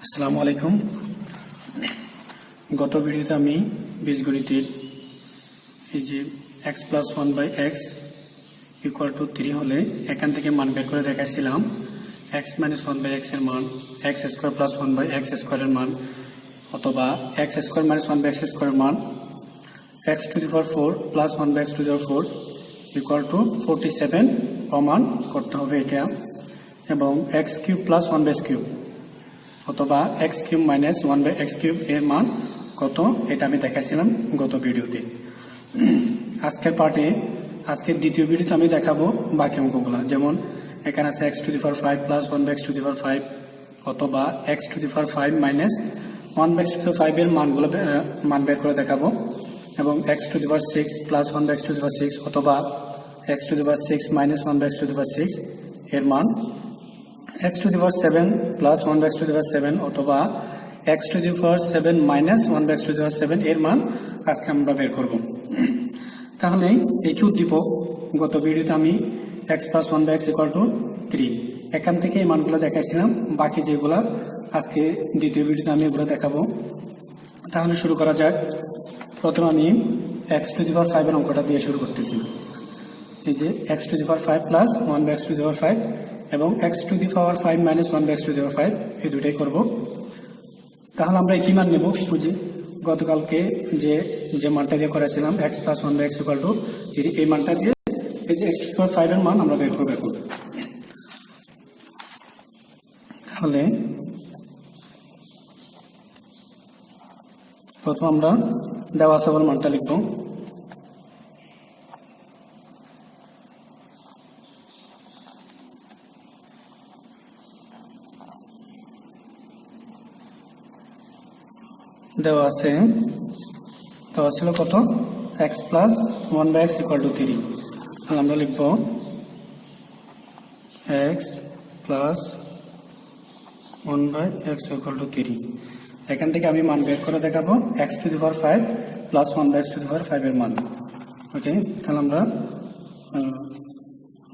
আসসালামু আলাইকুম। গত ভিডিওতে আমি বীজগণিতের এই যে x plus 1/x equal to 3 হলে এখান থেকে মান বের করে দেখাইছিলাম x মাইনাস 1/x এর মান x স্কোয়ার প্লাস 1/x স্কোয়ারের মান অথবা x স্কোয়ার মাইনাস 1/x স্কোয়ারের মান x to the power 4 plus 1/x to the power 4 equal to 47 প্রমাণ করতে হবে এটা, এবং x cube plus 1/x cube অথবা x cube minus 1/x cube এর মান কত এটা আমি দেখাইছিলাম গত ভিডিওতে। আজকের দ্বিতীয় ভিডিওতে আমি দেখাবো বাকি অঙ্কগুলো, যেমন এখানে আছে x to the power 5 plus 1/x to the power 5 অথবা x to the power 5 minus 1/x to the power 5 এর মান বের করে দেখাবো, এবং x to the power 6 plus 1/x to the power 6 অথবা x to the power 6 minus 1/x to the power 6 এর মান, x to the power 7 plus 1/x to the power 7 অথবা x to the power 7 minus 1/x to the power 7 এর মান আজকে আমরা বের করব। তাহলে এই কি উদ্দীপক গত ভিডিওতে আমি x plus 1/x equal to 3 এখান থেকে এই মানগুলো দেখাইছিলাম, বাকি যেগুলা আজকে দ্বিতীয় ভিডিওতে আমি এগুলো দেখাবো। তাহলে শুরু করা যাক। প্রথমে আমি x to the power 5 এর অঙ্কটা দিয়ে শুরু করতেছি। এই যে x to the power 5 plus 1/x to the power 5 এবং x to the power 5 minus 1/x to the power 5 এই দুটাই করব। তাহলে আমরা কি মান নেব বুঝি, গতকালকে যে মানটা দিয়ে করেছিলাম x plus 1/x equal to 3, এই মানটা দিয়ে এই যে x টু দি পাওয়ার 5 এর মান আমরা বের করব এখন। তাহলে প্রথম আমরা দেওয়া সবার মানটা লিখব। দেওয়া ছিল কত, x plus 1/x equal to 3। তাহলে আমরা লিখব x plus 1/x equal to 3। এখান থেকে আমি মান বের করে দেখাবো x to the power 5 plus 1/x to the power 5 এর মান। ওকে, তাহলে আমরা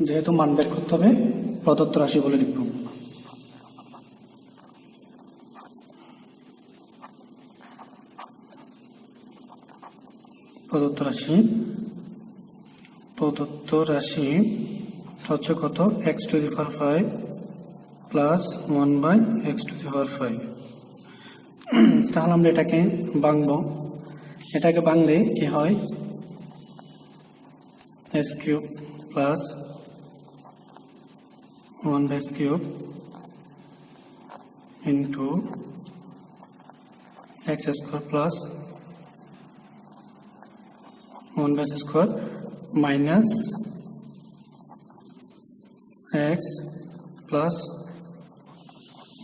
যেহেতু মান বের করতে হবে প্রদত্ত রাশি বলে লিখব। প্রদত্ত রাশি হচ্ছে কত, x to the power 5 plus 1/x to the power 5। তাহলে আমরা এটাকে ভাঙলে কি হয়, s cube plus 1/x cube into x square plus 1/x square minus x plus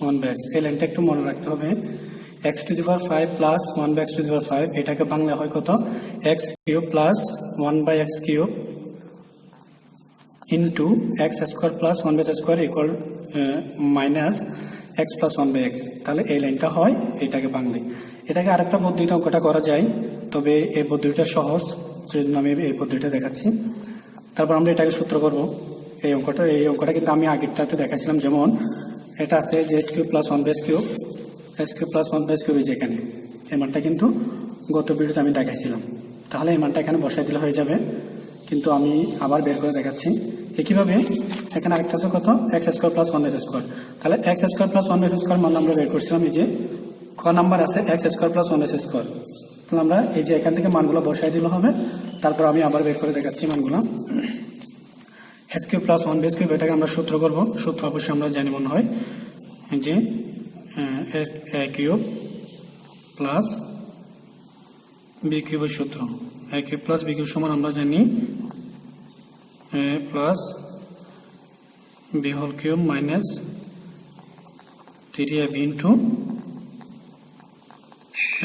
1/x। এই লাইনটা একটু মনে রাখতে হবে, x to the power 5 plus 1/x to the power 5 এটাকে বাংলা হয় কত, x cube plus 1/x cube into x square plus 1/x square equal minus x plus 1/x। তাহলে এই লাইনটা হয় এটাকে বাংলা। এটাকে আরেকটা পদ্ধতিতে অঙ্কটা করা যায়, তবে এই পদ্ধতিটা সহজ, সেজন্য আমি এই পদ্ধতিটা দেখাচ্ছি। তারপর আমরা এটাকে সূত্র করব। এই অঙ্কটা কিন্তু আমি আগেরটাতে দেখাচ্ছিলাম, যেমন এটা আছে যে s cube plus 1/x cube, s cube plus 1/x cube যেখানে এই মানটা কিন্তু গত ভিডিওতে আমি দেখাইছিলাম। তাহলে এই মানটা এখানে বসাই দিলে হয়ে যাবে, কিন্তু আমি আবার বের করে দেখাচ্ছি। একইভাবে এখানে আরেকটা আছে কত, x square plus 1/x square. তাহলে x square plus 1/x square মান আমরা বের করছিলাম, এই যে ক নাম্বার আছে x square plus 1/x square. তাহলে আমরা এই যে এখান থেকে মানগুলো বসাই দিলে হবে। তারপর আমি আবার বের করে দেখাচ্ছি মানগুলো। s cube plus 1/x cube এটাকে আমরা সূত্র করব। সূত্র অবশ্যই আমরা জানি মনে হয় যে a কিউব প্লাস b কিউবের সূত্র, a cube plus b cube সমান আমরা জানি a plus b whole cube minus 3ab into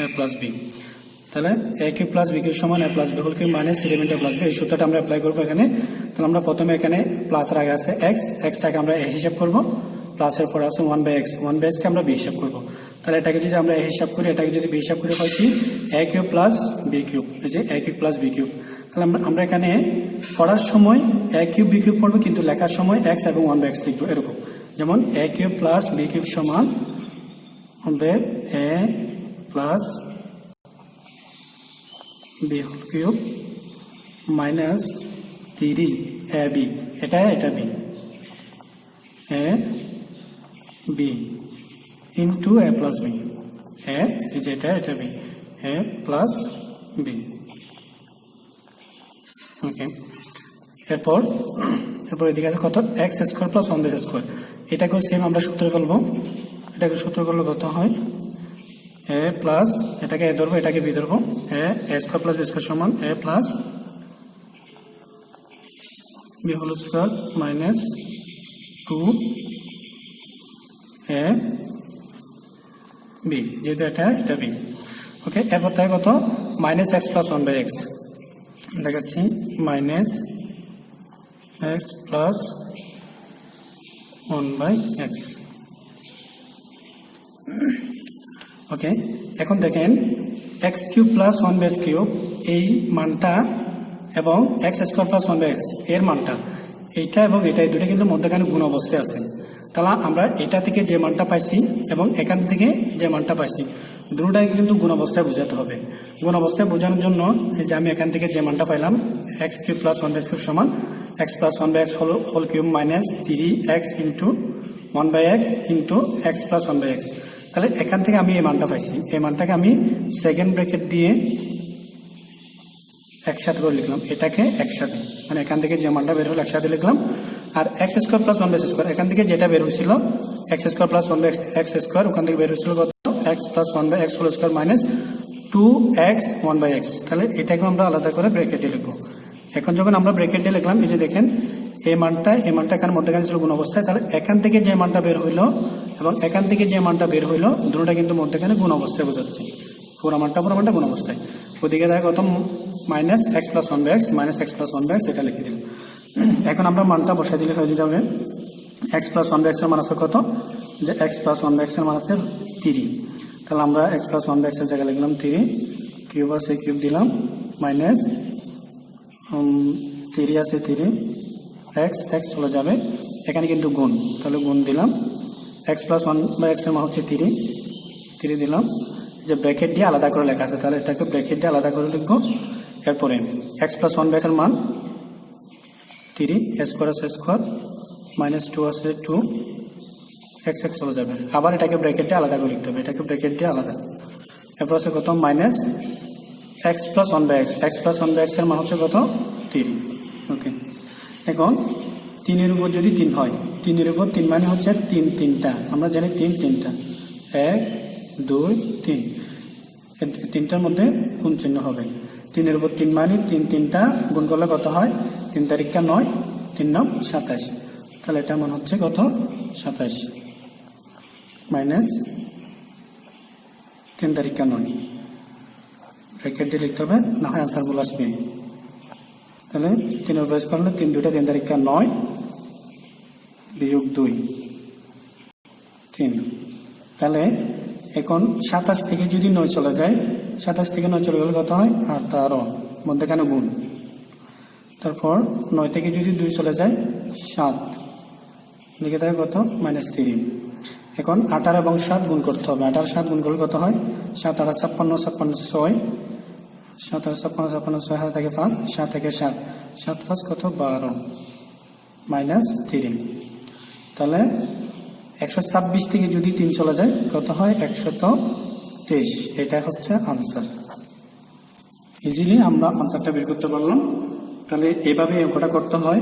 a plus b। তাহলে a cube plus b cube সমান a plus b whole cube minus 3ab into a plus b, এই সূত্রটা আমরা apply করবো এখানে। তাহলে আমরা প্রথমে এখানে প্লাসের আগে আছে xটাকে আমরা a হিসাব করব, প্লাসের পর আছে 1/x কে আমরা b হিসাব করব। তাহলে এটাকে যদি আমরা a হিসাব করি, এটাকে যদি b হিসাব করি হয় কি, a cube plus b cube, এই যে a cube plus b cube. তাহলে আমরা এখানে পড়ার সময় a কিউব b কিউব পড়বো, কিন্তু লেখার সময় x এবং 1/x লিখবো এরকম। যেমন a cube plus b cube সমান হবে a plus b whole cube minus 3ab, এটা b, a b into a plus b, a এটা b, a plus b। Okay, এরপর এদিকে আছে কত x square plus 1 base square, এটাকেও সেম আমরা সূত্রে ফেলবো। এটাকে সূত্র করলে কত হয় এ প্লাস, এটাকে এ ধরবো এটাকে বি ধরবো, a square plus b square সমান a plus b whole square minus 2 a b, যেহেতু এটা বি। ওকে, এরপর থাকে কত minus x plus 1 by x, দেখাচ্ছি minus x plus 1 by x. Okay, এখন দেখেন এক্স কিউব প্লাস 1 বেস কিউব এই মানটা এবং x square plus 1 by x এর মানটা, এইটা এবং এটা এই দুটো কিন্তু মধ্যখানে গুণ অবস্থায় আছে। তাহলে আমরা এটা থেকে যে মানটা পাইছি এবং এখান থেকে যে মানটা পাইছি দুটোটাকে কিন্তু গুণ অবস্থায় বোঝাতে হবে। গুণ অবস্থায় বোঝানোর জন্য যে আমি এখান থেকে যে মানটা পাইলাম x cube plus 1 by cube সমান x plus 1 by x whole cube minus 3x into 1 by x into x plus 1 by x. তাহলে এখান থেকে আমি এই মানটা পাইছি, এই মানটাকে আমি সেকেন্ড ব্র্যাকেট দিয়ে একসাথে করে লিখলাম, এটাকে একসাথে, মানে এখান থেকে যে মানটা বের হলো একসাথে লিখলাম। আর x square plus 1 by square, এখান থেকে যেটা বের হয়েছিল x square plus 1 by x square, ওখান থেকে বের হয়েছিল কত x plus 1 by x whole square minus 2x 1 by x. তাহলে এটাকে আমরা আলাদা করে ব্র্যাকেটে লিখবো। এখন যখন আমরা ব্র্যাকেটে লিখলাম, এই যে দেখেন এই মানটা এখানে মধ্যখানে ছিল গুণ অবস্থায়, তাহলে এখান থেকে যে মানটা বের হইলো এবং এখান থেকে যে মানটা বের হইলো দুটোটা কিন্তু মধ্যখানে গুণ অবস্থায় বোঝাচ্ছে, পুরো মানটা গুণ অবস্থায়। ওদিকে দেখা কত minus x plus 1 by x minus x plus 1 by x, এটা লিখে দিলাম। এখন আমরা মানটা বসাই দিলে হয়ে যাবে এক্স প্লাস 1 বাই এক্স এর মান আছে কত, যে এক্স প্লাস 1 বাই এক্স এর মান আছে 3। তাহলে আমরা এক্স প্লাস 1 বাই এক্স এর জায়গায় লিখলাম 3, কিউব আছে কিউব দিলাম মাইনাস 3 আছে 3, এক্স এক্স চলে যাবে, এখানে কিন্তু গুণ, তাহলে গুণ দিলাম। এক্স প্লাস 1 বাই এক্স এর মান হচ্ছে 3 দিলাম, যে ব্র্যাকেট দিয়ে আলাদা করে লেখা আছে, তাহলে এটাকে ব্র্যাকেট দিয়ে আলাদা করে লিখবো। এরপরে এক্স প্লাস 1 বাই এক্স এর মান 3, স্কোয়ার আছে স্কোয়ার মাইনাস 2 আছে 2, এক্স এক্স চলে যাবে, আবার এটাকে ব্র্যাকেট দিয়ে আলাদা করে লিখতে হবে, এটাকে ব্র্যাকেট দিয়ে আলাদা। এরপর আছে কত minus x plus 1 by x, x plus 1 by x এর মান হচ্ছে কত 3। ওকে, এখন 3 এর উপর যদি 3 হয়, 3 এর উপর 3 মানে হচ্ছে 3টা, আমরা জানি 3টা 1 2 3, তিনটার মধ্যে কোন চিহ্ন হবে, 3 এর উপর 3 মানে 3টা গুণ করলে কত হয় 3 তারিখা 9, 3 9 27, তাহলে এটা মনে হচ্ছে কত 27 মাইনাস 3 তারিখা 9, ব্র্যাকেট দিয়ে লিখতে হবে, না হয় আনসার বলে আসবে। তাহলে 3 এর বেস করলে 3 2টা 3 তারিখা 9 বিয়োগ 2 3, তাহলে এখন 27 থেকে যদি 9 চলে যায়, 27 থেকে 9 চলে গেলে কত হয় 18, মধ্যখানে গুণ। তারপর 9 থেকে যদি 2 চলে যায় 7, লিখে থাকে কত -3। এখন 18 এবং 7 গুণ করতে হবে, 18 7 গুণ করলে কত হয় 7 8 56 56 6, 7 8 56 56 6 হাতে থাকে 5, 7 থেকে 7 7 5 কত 12 -3, তাহলে 126 থেকে যদি 3 চলে যায় কত হয় 123, এটা হচ্ছে আনসার। ইজিলি আমরা আনসারটা বের করতে পারলাম। তাহলে এইভাবে অঙ্কটা করতে হয়,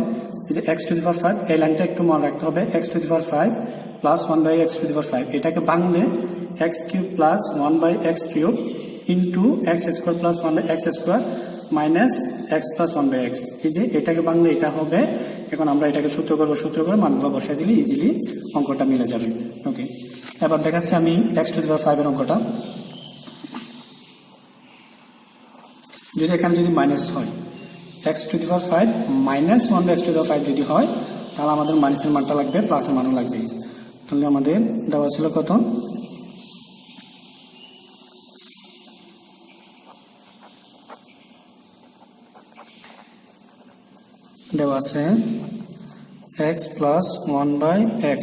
যে x টু দি পাওয়ার 5, এই লাইনটা একটু মনে রাখতে হবে, x to the power 5 plus 1 by x to the power 5, এটাকে বাংলে x cube plus 1 by x cube into x square plus 1 by x square minus x plus 1 by x, এই যে এটাকে বাংলে এটা হবে। এখন আমরা এটাকে সূত্র করবো, সূত্র করে মানগুলো বসাই দিলে ইজিলি অঙ্কটা মিলে যাবে। ওকে, এবার দেখাচ্ছি আমি x টু দি পাওয়ার 5 এর অঙ্কটা। যদি এখানে যদি মাইনাস হয়, x to the power 5 minus 1 by x to the power 5 যদি হয়, তাহলে আমাদের মাইনাসের মানটা লাগবে, প্লাসের মানও লাগবে। তাহলে আমাদের দেওয়া ছিল কত, দেওয়া আছে x plus 1 by x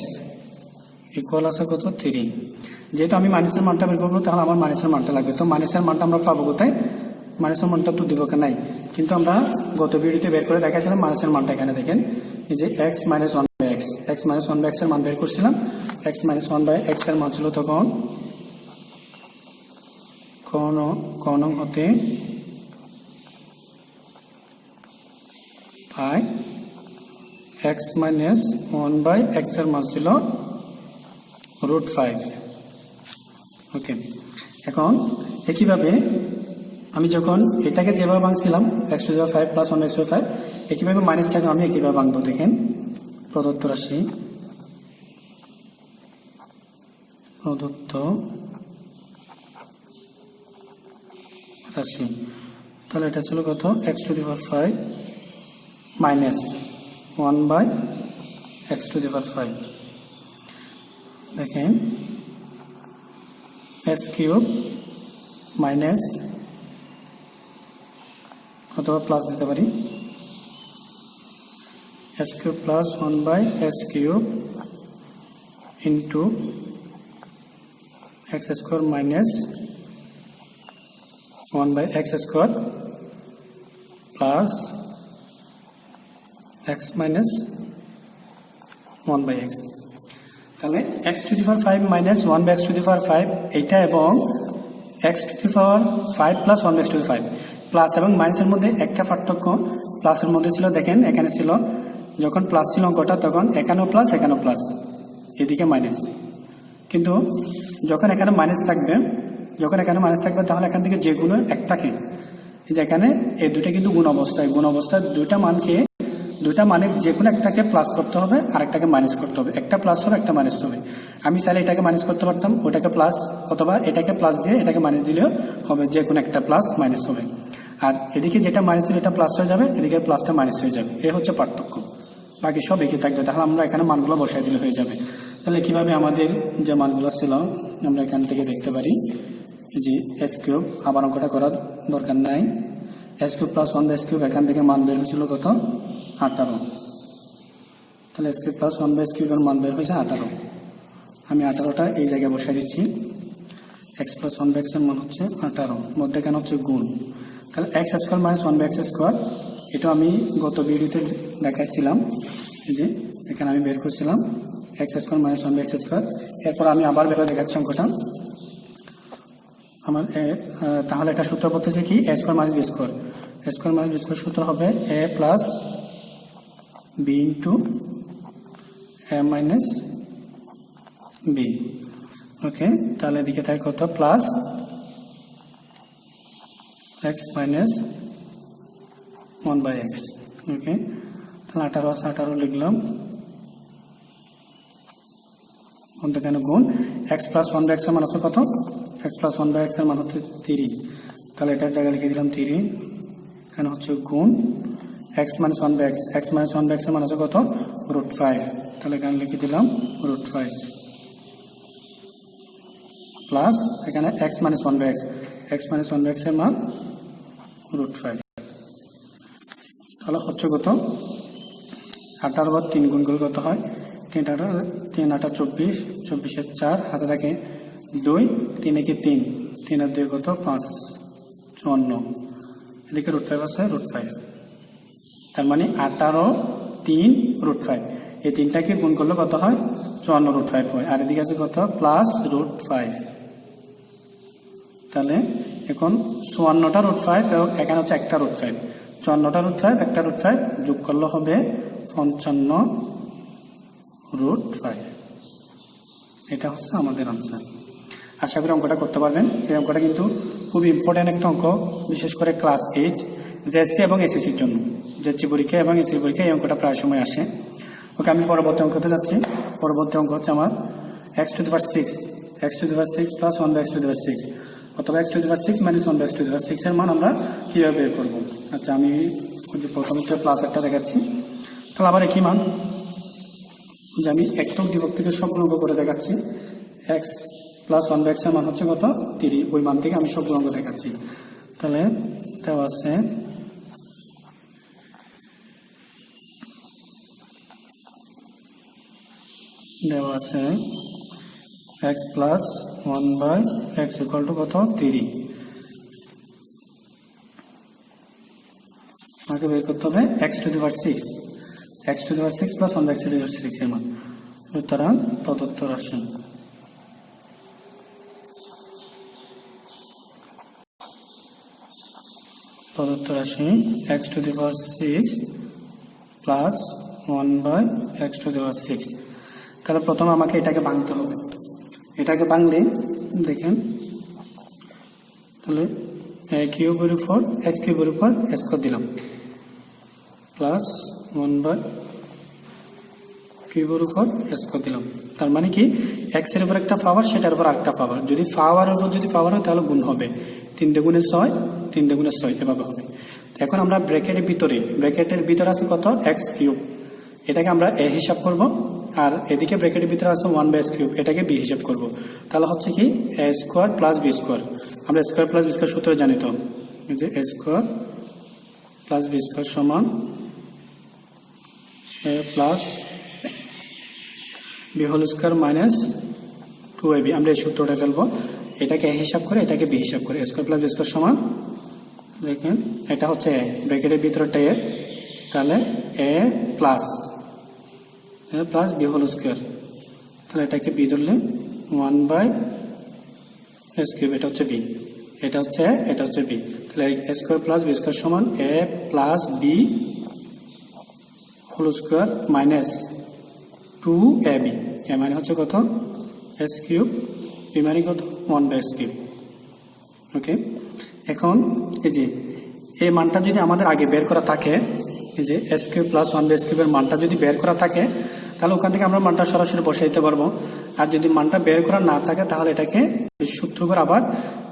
equal আছে কত 3। যেহেতু আমি মাইনাসের মানটা বের করবো তাহলে আমার মাইনাসের মানটা লাগবে। তো মাইনাসের মানটা আমরা পাবো কোথায়? মাইনাসের মানটা তো উদ্দীপকে নাই, কিন্তু আমরা গত ভিডিওতে বের করে দেখাছিলাম মাইনাসের মানটা। এখানে দেখেন এই যে x minus 1/x, x minus 1/x এর মান বের করছিলাম। x মাইনাস 1/x এর মান ছিল তখন কোন হতে পাই x মাইনাস 1/x এর মান ছিল √5। ওকে, এখন একইভাবে আমি যখন এটাকে যেভাবে ভাঙছিলাম x⁵ প্লাস 1x⁵, একইভাবে মাইনাসটাকে আমি একইভাবে ভাঙবো। দেখেন প্রদত্ত রাশি, তাহলে এটা ছিল কত? x⁵ minus 1/x⁵। দেখেন s³ মাইনাস অথবা প্লাস দিতে পারি, s³ plus 1/s³ into x² minus 1/x² plus x minus 1/x। তাহলে x⁵ মাইনাস 1/x⁵ এইটা এবং x⁵ প্লাস 1/x⁵ প্লাস এবং মাইনাসের মধ্যে একটা পার্থক্য প্লাসের মধ্যে ছিল। দেখেন এখানে ছিল যখন প্লাস ছিল অঙ্কটা তখন এখানেও প্লাস এখানেও প্লাস, এদিকে মাইনাস। কিন্তু যখন এখানে মাইনাস থাকবে তাহলে এখান থেকে যে কোনো একটাকে, যেখানে এই দুইটা কিন্তু গুণ অবস্থায় দুইটা মানের যে কোনো একটাকে প্লাস করতে হবে আর একটাকে মাইনাস করতে হবে। একটা প্লাস হবে একটা মাইনাস হবে। আমি চাইলে এটাকে মাইনাস করতে পারতাম, ওটাকে প্লাস, অথবা এটাকে প্লাস দিয়ে এটাকে মাইনাস দিলেও হবে, যে কোনো একটা প্লাস মাইনাস হবে। আর এদিকে যেটা মাইনাস ছিল এটা প্লাস হয়ে যাবে, এদিকে প্লাসটা মাইনাস হয়ে যাবে। এ হচ্ছে পার্থক্য, বাকি সব একই থাকবে। তাহলে আমরা এখানে মানগুলো বসাই দিলে হয়ে যাবে। তাহলে কিভাবে আমাদের যে মানগুলো ছিল আমরা এখান থেকে দেখতে পারি যে s³ আবার অঙ্কটা করার দরকার নাই। s³ প্লাস 1/s³ এখান থেকে মান বের হয়েছিল কত? 18। তাহলে s³ প্লাস 1/s³ এর মান বের হয়েছে 18। আমি 18টা এই জায়গায় বসাই দিচ্ছি। x প্লাস 1/x এর মান হচ্ছে 18, মধ্যে কেন হচ্ছে গুণ। তাহলে x² মাইনাস 1/x², এটা আমি গত ভিডিওতে দেখাইছিলাম, যে এখানে আমি বের করছিলাম x² মাইনাস 1/x²। এরপর আমি আবার বের দেখাচ্ছি অঙ্কটা আমার। তাহলে এটা সূত্র বলতেছে কি? a² minus b²। a² minus b² সূত্র হবে a plus b into a minus b। ওকে, তাহলে এদিকে থাকে কত? Plus x minus 1/x। ওকে, তাহলে 18 আছে, 18 লিখলাম, কেন গুণ। x প্লাস 1/x এর মান হচ্ছে কত? x প্লাস 1/x এর মান হচ্ছে 3। তাহলে এটার জায়গায় লিখে দিলাম 3, এখানে হচ্ছে গুণ x minus 1/x। x minus 1/x এর মান হচ্ছে কত? √5। তাহলে এখানে লিখে দিলাম √5 প্লাস এখানে x minus 1/x। x minus 1/x এর মান √5। তাহলে হচ্ছে কত? 18 বার 3 গুণ করলে কত হয়? 3 8 24, 24 4 হাতে থাকে 2, 3 একে 3, 3 আর 2 কত? 5, 54। এদিকে √5 আছে, √5। তার মানে 18, 3, √5, এই তিনটাকে গুণ করলে কত হয়? 54 √5 হয়। আর এদিকে আছে কত? প্লাস √5। তাহলে এখন 54টা √5 এবং এখানে হচ্ছে একটা √5, 54টা √5 একটা √5 যোগ করলে হবে 55 √5। এটা হচ্ছে আমাদের আনসার। আশা করি অঙ্কটা করতে পারবেন। এই অঙ্কটা কিন্তু খুব ইম্পর্টেন্ট একটা অঙ্ক, বিশেষ করে ক্লাস 8 জেএসসি এবং এসএসসির জন্য। জেএসসি পরীক্ষা এবং এসএসসি পরীক্ষা এই অঙ্কটা প্রায় সময় আসে। ওকে, আমি পরবর্তী অঙ্কতে যাচ্ছি। পরবর্তী অঙ্ক হচ্ছে আমার x⁵ প্লাস 1/x⁵, অথবা x⁵ মাইনাস 1/x⁵ এর মান আমরা কিভাবে বের করবো। আচ্ছা, আমি প্রথমে প্লাস একটা দেখাচ্ছি। তাহলে আবার একই মান, যে আমি একটা উদ্দীপক থেকে সবগুলো অঙ্ক করে দেখাচ্ছি। x প্লাস 1/x এর মান হচ্ছে কত? 3। ওই মান থেকে আমি সবগুলো অঙ্ক দেখাচ্ছি। তাহলে দেওয়া আছে x plus 1/x equal to কত 3। আমাকে বের করতে হবে x to the power 6, x to the power 6 plus 1/x to the power 6 এর মান। সুতরাং প্রদত্ত রাশি x to the power 6 plus 1/x to the power 6। তাহলে প্রথমে আমাকে এটাকে ভাঙতে হবে। এটাকে ভাঙলে দেখেন, তাহলে a কিউবের উপর s কিউবের উপর s স্কয়ার দিলাম প্লাস 1/কিউবের উপর s স্কয়ার দিলাম। তার মানে কি x এর উপর একটা পাওয়ার, সেটার উপর আরেকটা পাওয়ার। যদি পাওয়ারের উপর যদি পাওয়ার হয় তাহলে গুণ হবে, 3 গুণে 6, 3 গুণে 6 এভাবে হবে। এখন আমরা ব্র্যাকেটের ভিতরে আছে কত x কিউব, এটাকে আমরা a হিসাব করব, আর এদিকে ব্র্যাকেটের ভিতরে আছে 1/x কিউব, এটাকে b হিসাব করব। তাহলে হচ্ছে কি a square plus b square. আমরা স্কয়ার প্লাস বি স্কয়ার সূত্র জানি তো, যে a square plus b square সমান a plus b whole square minus 2ab। আমরা এই সূত্রটা ফেলবো, এটাকে a হিসাব করে এটাকে b হিসাব করে। a square plus b square সমান, দেখেন এটা হচ্ছে a, ব্র্যাকেটের ভিতরটা a, তাহলে a plus b whole square, তাহলে এটাকে b ধরলে 1/x কিউব, এটা হচ্ছে b, এটা হচ্ছে a, এটা হচ্ছে b। তাহলে a square plus b square সমান a plus b whole square minus 2ab। a মানে হচ্ছে কত s কিউব, b মানে কত 1/x কিউব। ওকে, এখন এই যে এই মানটা যদি আমাদের আগে বের করা থাকে, এই যে s কিউব প্লাস 1/x কিউবের মানটা যদি বের করা থাকে, তাহলে ওখান থেকে আমরা মানটা সরাসরি বসে দিতে পারবো। আর যদি মানটা বের করা না থাকে তাহলে এটাকে সূত্র করে আবার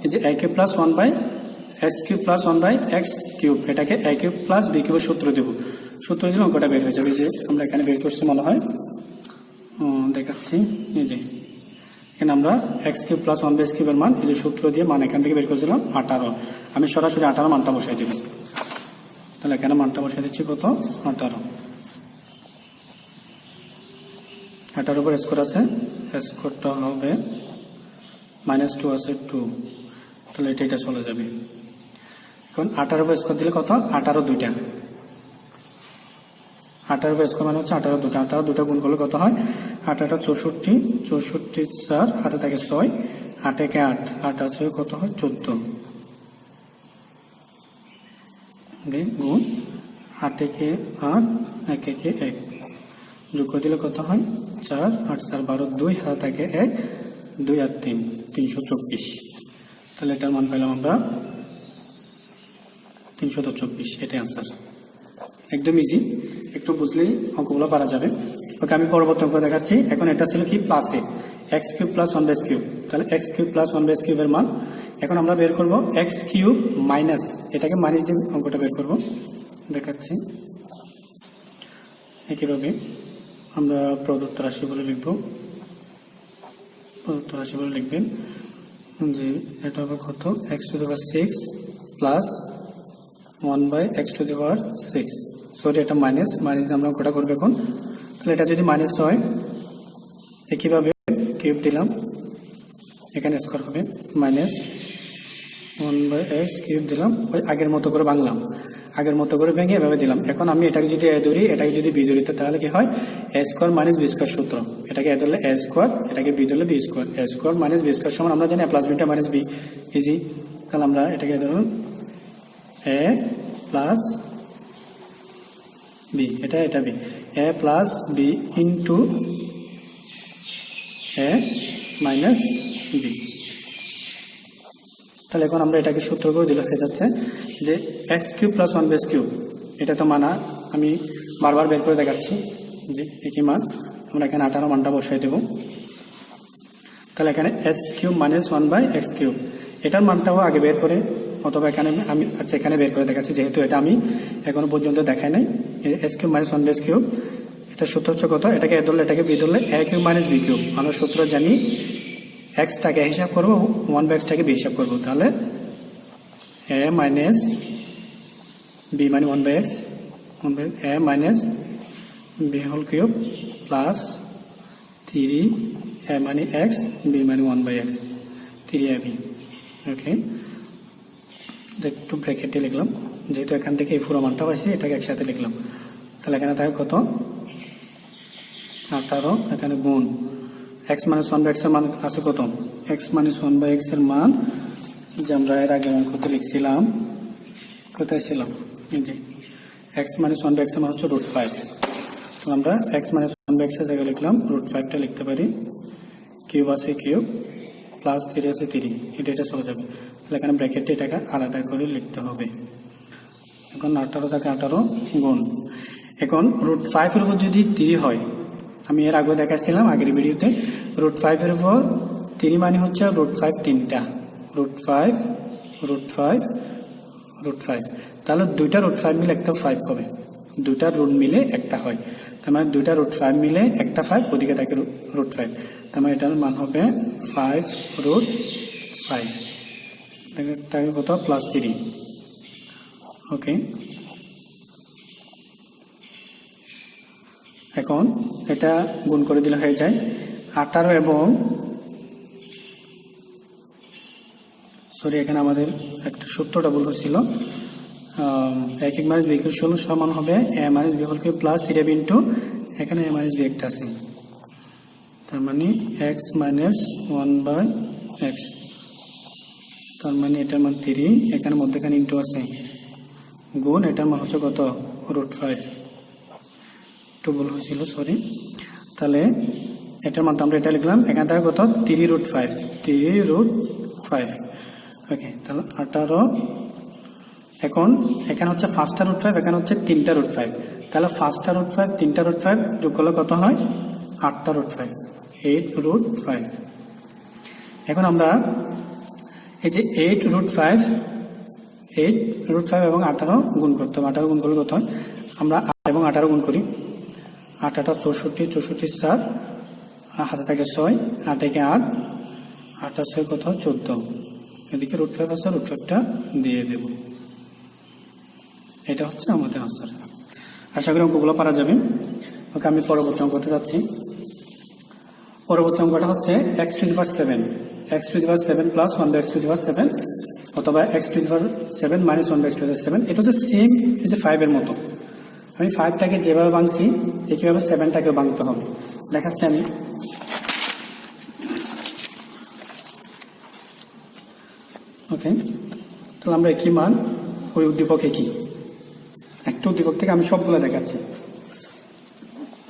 এই যে a cube plus 1/x cube plus 1/x cube, এটাকে a কিউব প্লাস b কিউবের সূত্র দেব। সূত্র দিলে অঙ্কটা বের হয়ে যাবে। যে আমরা এখানে বের করছি মনে হয়, দেখাচ্ছি। এই যে এখানে আমরা x কিউব প্লাস 1/x কিউবের মান, এই যে সূত্র দিয়ে মান এখান থেকে বের করেছিলাম 18। আমি সরাসরি 18 মানটা বসাই দেব। তাহলে এখানে মানটা বসাই দিচ্ছি কত 18। 18 উপর স্কোয়ার আছে, স্কোয়ারটা হবে -2 আছে 2, তাহলে এটা চলে যাবে। এখন 18 উপর স্কোয়ার দিলে কত 18 দুইটা, 18 উপর স্কোয়ার মানে হচ্ছে 18 দুটা, 18 দুটা গুণ করলে কত হয় 18 64, 64 4 হাতে থাকে 6, 8 একে 8, 8 আছে কত হয় 14, গুণ 8 একে 8, 1 একে 1, যোগ করে দিলে কত হয় 4, 8 4 12, 2 হাতে থাকে 1, 2 আর 3 324। তাহলে এটার মান পেলাম আমরা 324, এটাই আনসার। একদম ইজি, একটু বুঝলেই অঙ্কগুলো পারা যাবে। ওকে, আমি পরবর্তী অঙ্ক দেখাচ্ছি। এখন এটা ছিল কি প্লাসে x cube plus 1/x cube, তাহলে x কিউব প্লাস 1/x কিউবের মান এখন আমরা বের করব x কিউব মাইনাস, এটাকে মাইনাস দিয়ে অঙ্কটা বের করব, দেখাচ্ছি। একইভাবে আমরা প্রদত্ত রাশিগুলো লিখব। প্রদত্ত রাশিগুলো লিখবেন যে এটা হবে কত x to the power 6 plus 1/x to the power 6, sorry এটা মাইনাস, মাইনাস দিয়ে আমরা অঙ্কটা করবো এখন। তাহলে এটা যদি মাইনাস হয়, একইভাবে কিউব দিলাম, এখানে স্কোয়ার হবে মাইনাস 1/x কিউব দিলাম, ওই আগের মতো করে ভাঙলাম, আগের মতো করে ভেঙে এভাবে দিলাম। এখন আমি এটাকে যদি এ ধরি, এটাকে যদি বি ধরি, তাহলে কি হয় a square minus B square সূত্র। এটাকে এ ধরলে a স্কোয়ার, এটাকে বি ধরলে B square, a square minus B square সমান আমরা জানি a plus beta minus B, easy. তাহলে আমরা এটাকে ধরুন a প্লাস বি, এটা B, a plus B into a minus B. তাহলে এখন আমরা এটাকে সূত্র করে দিলে হয়ে যাচ্ছে যে x cube plus 1/x cube, এটা তো মানা আমি বারবার বের করে দেখাচ্ছি যে একই মান। আমরা এখানে 18 মানটা বসাই দেব। তাহলে এখানে s cube minus 1/x cube, এটার মানটাও আগে বের করে, অথবা এখানে আমি আচ্ছা এখানে বের করে দেখাচ্ছি, যেহেতু এটা আমি এখনো পর্যন্ত দেখাই নাই। s cube minus 1/x cube, এটা সূত্র হচ্ছে কত, এটাকে এ ধরলে এটাকে বি ধরলে a cube minus B cube. আমরা সূত্র জানি x টাকে হিসাব করবো, 1/x টাকে বি হিসাব করবো, তাহলে a মাইনাস বি মানে 1/x, a minus B whole cube plus 3 a মানে x, b মানে 1/x। 3ab। ওকে, একটু ব্র্যাকেটে লিখলাম, যেহেতু এখান থেকে এই পুরো মানটা পাইছি এটাকে একসাথে লিখলাম। তাহলে এখানে থাকে কত 18, এখানে গুণ x - 1/x এর মান আছে কত, x - 1/x এর মান যে আমরা এর আগে অঙ্কতে লিখছিলাম, কোথায় ছিলাম, এই যে x - 1/x এর মান হচ্ছে √5। তো আমরা x - 1/x এর জায়গায় লিখলাম √5টা লিখতে পারি, কিউব আছে কিউব, প্লাস 3 আছে 3, এটা চলে যাবে। তাহলে এখানে ব্র্যাকেটে এটাকে আলাদা করে লিখতে হবে। এখন 18 থেকে 18 গুণ, এখন √5 এর উপর যদি 3 হয়, আমি এর আগে দেখাচ্ছিলাম আগের ভিডিওতে, √5 এর উপর 3 মানে হচ্ছে √5 তিনটা, √5, তাহলে দুইটা √5 মিলে একটা 5 হবে, দুইটা রুট মিলে একটা হয়, তার মানে দুইটা √5 মিলে একটা 5, ওদিকে থাকে √5, তার মানে এটার মান হবে 5√5, তাকে কত প্লাস 3। ওকে, এখন এটা গুণ করে দিলে হয়ে যায় 18 এবং সরি এখানে আমাদের একটা সূত্রটা ভুল হচ্ছিল, a cube minus b cube সমান হবে a minus b whole cube plus 3ab into এখানে a মাইনাস b একটা আছে, তার মানে x মাইনাস 1/x, তার মানে এটার মান 3, এখানে মধ্যেখানে ইন্টু আছে, গুণ এটার মান হচ্ছে কত √5, একটু ভুল হয়েছিল সরি। তাহলে এটার মান তো আমরা এটা লিখলাম, এখানে থাকে কত 3√5। ওকে, তাহলে 18, এখন এখানে হচ্ছে 5টা √5, এখানে হচ্ছে 3টা √5, তাহলে 5টা √5 3টা √5 যোগ করলে কত হয় 8টা √5, 8√5। এখন আমরা এই যে 8√5 এবং 18 গুণ করতে হবে, 18 গুণ করলে কত হয়, আমরা 8 এবং 18 গুণ করি, 8 8 64, 64 7, হাতে থাকে 6, 8 একে 8, 8 আর 6 কত 14, এদিকে √5 আছে, √5টা দিয়ে দেব, এটা হচ্ছে আমাদের আনসার। আশা করি অঙ্কগুলো পারা যাবে। ওকে, আমি পরবর্তী অঙ্কতে যাচ্ছি। পরবর্তী অঙ্কটা হচ্ছে x⁻7 প্লাস 1/x⁻7 অথবা x⁻7 মাইনাস 1/x⁻7, এটা হচ্ছে সেম এই যে 5 এর মতো। আমি 5টাকে যেভাবে ভাঙছি একইভাবে 7টাকে ভাঙতে হবে, দেখাচ্ছি আমি। ওকে, তাহলে আমরা একই মান, ওই উদ্দীপক একই, একটা উদ্দীপক থেকে আমি সবগুলো দেখাচ্ছি।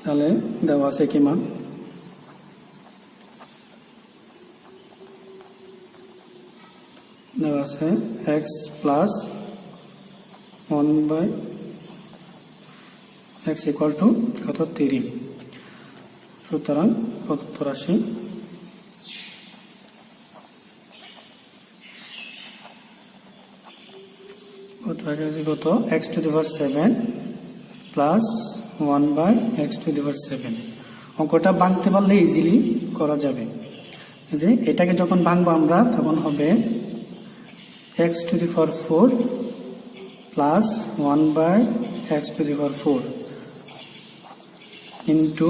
তাহলে দেওয়া আছে একই মান, দেওয়া আছে x plus 1/x equal to কত 3, সুতরাং 85 কত x⁻7 প্লাস 1/x⁻7। অঙ্কটা ভাঙতে পারলে ইজিলি করা যাবে, যে এটাকে যখন ভাঙবো আমরা তখন হবে x⁴ প্লাস 1/x⁴ ইন্টু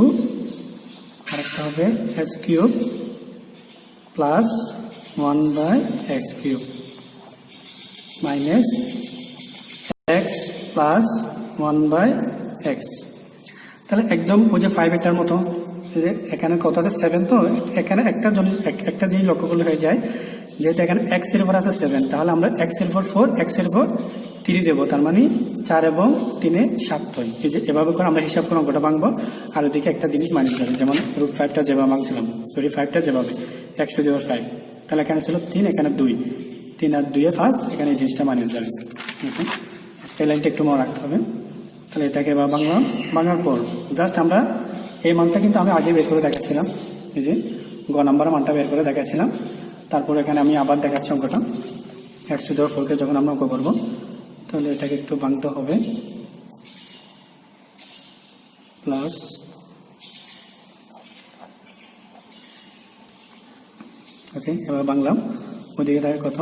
আরেকটা হবে x³ plus 1/x³ minus x plus 1/x। তাহলে একদম ওই যে 5 এটার মতো, যে এখানে কত আছে 7, তো এখানে একটা জিনিস লক্ষ্য করলে হয়ে যায়, যেহেতু এখানে x এর উপর আছে 7, তাহলে আমরা x এর উপর 4, x এর উপর 3 দেবো, তার মানে 4 এবং 3 7 হয়। এই যে এভাবে করে আমরা হিসাব করে অঙ্কটা ভাঙবো, আর ওদিকে একটা জিনিস মানিয়ে যাবে, যেমন √5টা যেভাবে ভাঙছিলাম, সরি 5টা যেভাবে x⁵, তাহলে এখানে ছিল 3, এখানে 2, 3 আর 2 5, এখানে এই জিনিসটা মানিয়ে যাবে। এই লাইনটা একটু মনে রাখতে হবে। তাহলে এটাকে এবার ভাঙলাম, ভাঙার পর জাস্ট আমরা এই মানটা কিন্তু আমি আগে বের করে দেখাচ্ছিলাম, এই যে গ নাম্বারের মানটা বের করে দেখাচ্ছিলাম। তারপর এখানে আমি আবার দেখাচ্ছি অঙ্কটা, x⁴ যখন আমরা অঙ্ক করবো, তাহলে এটাকে একটু ভাঙতে হবে, প্লাস ওকে, এবার বাংলাম, ওইদিকে থাকে কত,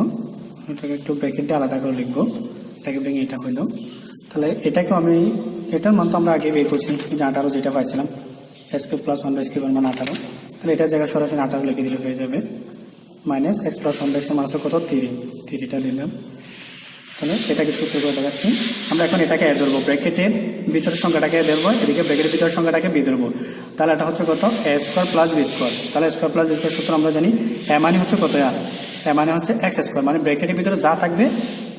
এটাকে একটু ব্র্যাকেটে আলাদা করে লিখবো, এটাকে ভেঙে এটা হইলো। তাহলে এটাকে আমি, এটার মান তো আমরা আগে বের করছি, যে 18 যেটা পাইছিলাম, x³ প্লাস 1/x³ মান 18, তাহলে এটার জায়গায় সরাসরি 18 লিখে দিলে হয়ে যাবে, মাইনাস এক্স প্লাস ওয়ান এক্সের মান আছে কত 3টা দিলাম। তাহলে এটাকে সূত্র করে দেখাচ্ছি। আমরা এখন এটাকে এ ধরবো, ব্র্যাকেটের ভিতরের সংখ্যাটাকে এ ধরবো, এদিকে ব্র্যাকেটের ভিতরের সংখ্যাটাকে বি ধরবো। তাহলে এটা হচ্ছে কত এ স্কোয়ার প্লাস বি স্কোয়ার। তাহলে স্কোয়ার প্লাস বি স্কোয়ার সূত্র আমরা জানি, এ মানে হচ্ছে কত এ মানে হচ্ছে এক্স স্কোয়ার, মানে ব্র্যাকেটের ভিতরে যা থাকবে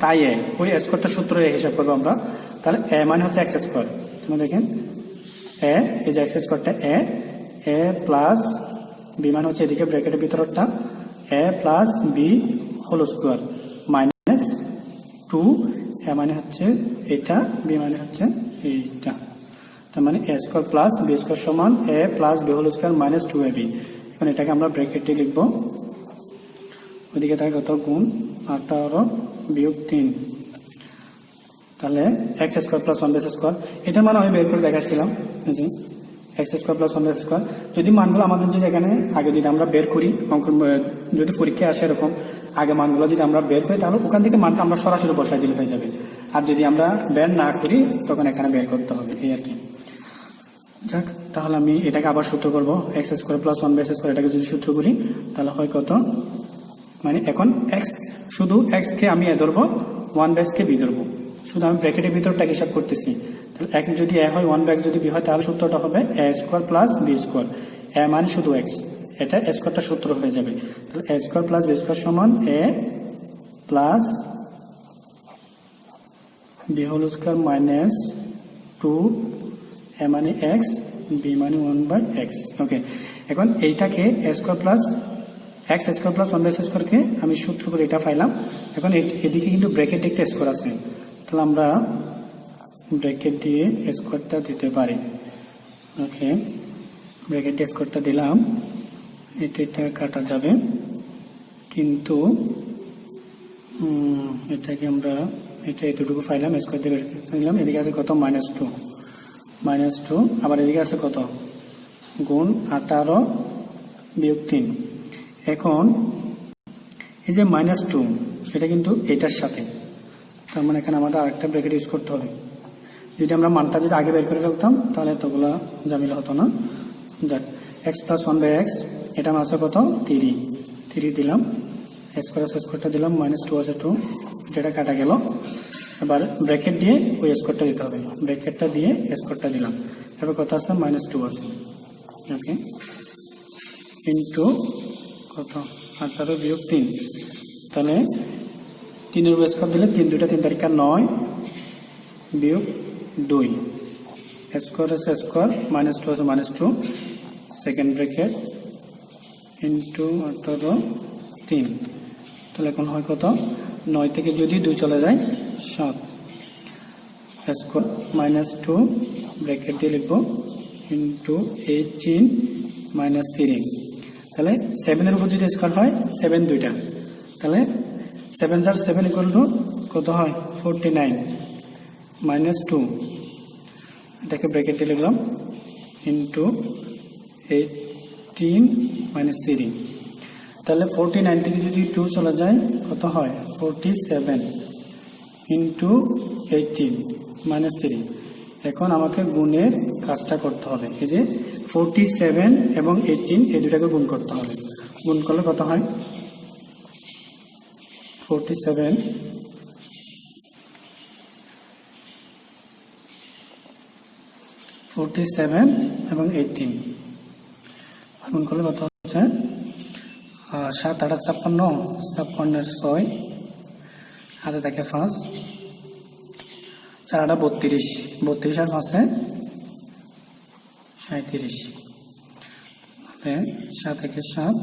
তাই এ, ওই স্কোয়ারটা সূত্র হিসাব করবো আমরা। তাহলে এ মানে হচ্ছে এক্স স্কোয়ার। তোমরা দেখেন এ, এই যে এক্স স্কোয়ারটা এ প্লাস বি মানে হচ্ছে এদিকে ব্র্যাকেটের ভিতরটা a plus b whole square minus 2, a মানে হচ্ছে এটা, বি মানে হচ্ছে এইটা। তার মানে a square plus b square সমান a plus b whole square minus 2ab। এখন এটাকে আমরা ব্র্যাকেটে লিখবো, ওইদিকে থাকে কত গুণ 18 বিয়োগ 3। তাহলে x square plus one base square, এটার মানে আমি বের করে দেখাচ্ছিলাম যে x square plus one base square. যদি মানগুলো আমাদের যদি এখানে আগে যদি আমরা বের করি, যদি পরীক্ষায় আসে এরকম আগে মানগুলো যদি আমরা বের করি, তাহলে ওখান থেকে মানটা আমরা সরাসরি বসাই দিলে হয়ে যাবে। আর যদি আমরা বের না করি তখন এখানে বের করতে হবে, এই আর কি। যাক, তাহলে আমি এটাকে আবার সূত্র করবো, x square plus one base square, এটাকে যদি সূত্র করি তাহলে হয় কত, মানে এখন এক্স, শুধু এক্স কে আমি এ ধরবো, ওয়ান বেস কে বি ধরবো, শুধু আমি ব্র্যাকেটের ভিতরটা হিসাব করতেছি। তাহলে এক্স যদি এ হয়, ওয়ান ব্যাক যদি বি হয়, তাহলে সূত্রটা হবে এ স্কোয়ার প্লাস বি স্কোয়ার। এ মানে শুধু এক্স, এটা এ স্কোয়ারটা সূত্র হয়ে যাবে। তাহলে a square plus b square সমান a plus b whole square minus 2, a মানে এক্স, বি মানে 1/x। ওকে, এখন এইটাকে a square plus x square plus one by স্কোয়ারকে আমি সূত্র করে এটা পাইলাম। এখন এদিকে কিন্তু ব্র্যাকেট একটা স্কোয়ার আছে, তাহলে আমরা ব্র্যাকেট দিয়ে স্কোয়ারটা দিতে পারি। ওকে, ব্র্যাকেট স্কোয়ারটা দিলাম, এটা কাটা যাবে, কিন্তু এটাকে আমরা এটা এতটুকু পাইলাম, স্কোয়ার দিয়ে বের দিলাম। এদিকে আছে কত -2, আবার এদিকে আছে কত গুণ 18 বিয়োগ 3। এখন এই যে -2 এটা কিন্তু এটার সাথে, তার মানে এখানে আমাদের আরেকটা ব্র্যাকেট ইউজ করতে হবে। যদি আমরা মানটা যদি আগে বের করে ফেলতাম তাহলে এতগুলা ঝামেলা হতো না। যাক, এক্স প্লাস 1/x, এটা আছে কত 3 দিলাম, স্কোয়ারটা দিলাম, -2 আছে 2, এটা কাটা গেল। এবার ব্র্যাকেট দিয়ে ওই স্কোয়ারটা দিতে হবে, ব্র্যাকেটটা দিয়ে স্কোয়ারটা দিলাম, এবার কত আছে -2 আছে। ওকে, ইন্টু কত 18 বিয়োগ 3, তাহলে 3-এর উপর স্কোয়ার দিলে 3 2 3 তারিখা 9 বিয়োগ 2, স্কোয়ার আছে স্কোয়ার, -2 আছে -2, সেকেন্ড ব্র্যাকেট ইন্টু 18 3। তাহলে এখন হয় কত, 9 থেকে যদি 2 চলে যায় 7, স্কোয়ার -2 ব্র্যাকেট দিয়ে লিখবো ইন্টু 18 -3। তাহলে 7-এর উপর যদি স্কোয়ার হয় 7 2টা, তাহলে 7 * 7 = কত হয় 49 -2, এটাকে ব্র্যাকেট দিয়ে লিখলাম ইন্টু 18 -3। তাহলে 49 থেকে যদি 2 চলে যায় কত হয় 47 ইন্টু 18 -3। এখন আমাকে গুণের কাজটা করতে হবে, এই যে 47 এবং 18 এই দুটাকে গুণ করতে হবে। গুণ করলে কত হয় 47 এবং 18 গুণ করলে কত হচ্ছে 7 8 56, 56 6 হাতে থাকে 5, 4 8 32, 32 আর 5 37, 7 1 7,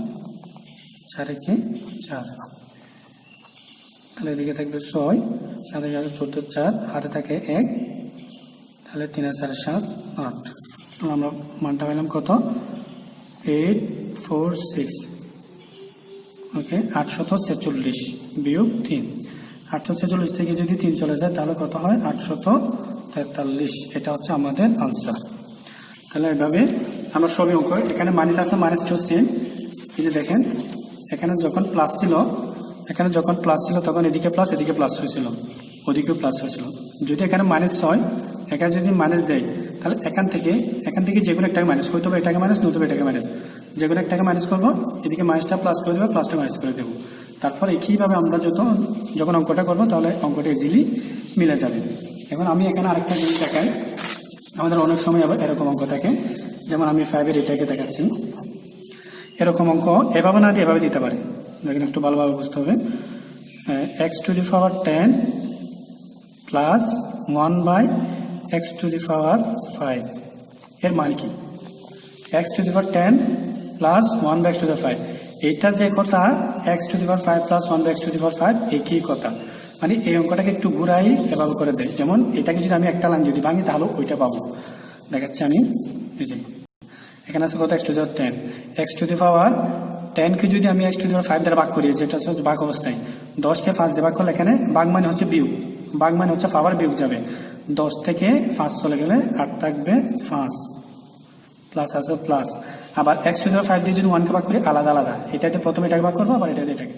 4 1 4, তাহলে এদিকে থাকবে 6, 7 14 4, হাতে থাকে 1, তাহলে 3 4 7 8। তাহলে আমরা মানটা পেলাম কত 846। ওকে, 846 বিয়োগ 3, 846 থেকে যদি 3 চলে যায় তাহলে কত হয় 843। এটা হচ্ছে আমাদের আনসার। তাহলে এভাবে আমরা সবই অঙ্ক, এখানে মাইনাস আছে -2 সেম, এই যে দেখেন এখানে যখন প্লাস ছিল তখন এদিকে প্লাস এদিকে প্লাস হয়েছিল, ওদিকেও প্লাস হয়েছিল। যদি এখানে -6 এখানে যদি মাইনাস দেয় তাহলে এখান থেকে যে কোনো একটাকে মাইনাস, হয়তো এটাকে মাইনাস, নয়তো এটাকে মাইনাস, যে কোনো একটাকে মাইনাস করবো, এদিকে মাইনাসটা প্লাস করে দেবো, প্লাসটা মাইনাস করে দেবো। তারপর একইভাবে আমরা যখন অঙ্কটা করবো তাহলে অঙ্কটা ইজিলি মিলে যাবে। এখন আমি এখানে আরেকটা জিনিস দেখাই, আমাদের অনেক সময় আবার এরকম অঙ্ক থাকে, যেমন আমি 5-এর এটাকে দেখাচ্ছি। এরকম অঙ্ক এভাবে না দিয়ে এভাবে দিতে পারে, দেখেন একটু ভালোভাবে বুঝতে হবে। x⁻10 প্লাস 1/x⁵ এর মান কি? x⁻10 প্লাস 1/x⁵, এইটার যে কথা x⁵ প্লাস 1/x⁵ একই কথা, মানে এই অঙ্কটাকে একটু ঘুরাই এভাবে করে দেয়। যেমন এটাকে যদি আমি একটা লাইন যদি ভাঙি তাহলে ওইটা পাবো, দেখাচ্ছি আমি। এই যে এখানে আছে কত, x⁻10, x⁻10 কে যদি আমি x⁵ দ্বারা ভাগ করি, যেটা হচ্ছে ভাগ অবস্থায়, 10কে 5 দিয়ে ভাগ করলে এখানে ভাগ মানে হচ্ছে বিয়োগ, ভাগ মানে হচ্ছে পাওয়ার বিয়োগ যাবে। 10 থেকে 5 চলে গেলে 8 থাকবে 5, প্লাস আছে প্লাস। আবার x⁵ দিয়ে যদি 1কে ভাগ করি আলাদা আলাদা, এটাতে প্রথমে এটাকে ভাগ করবো, আবার এটাতে এটাকে।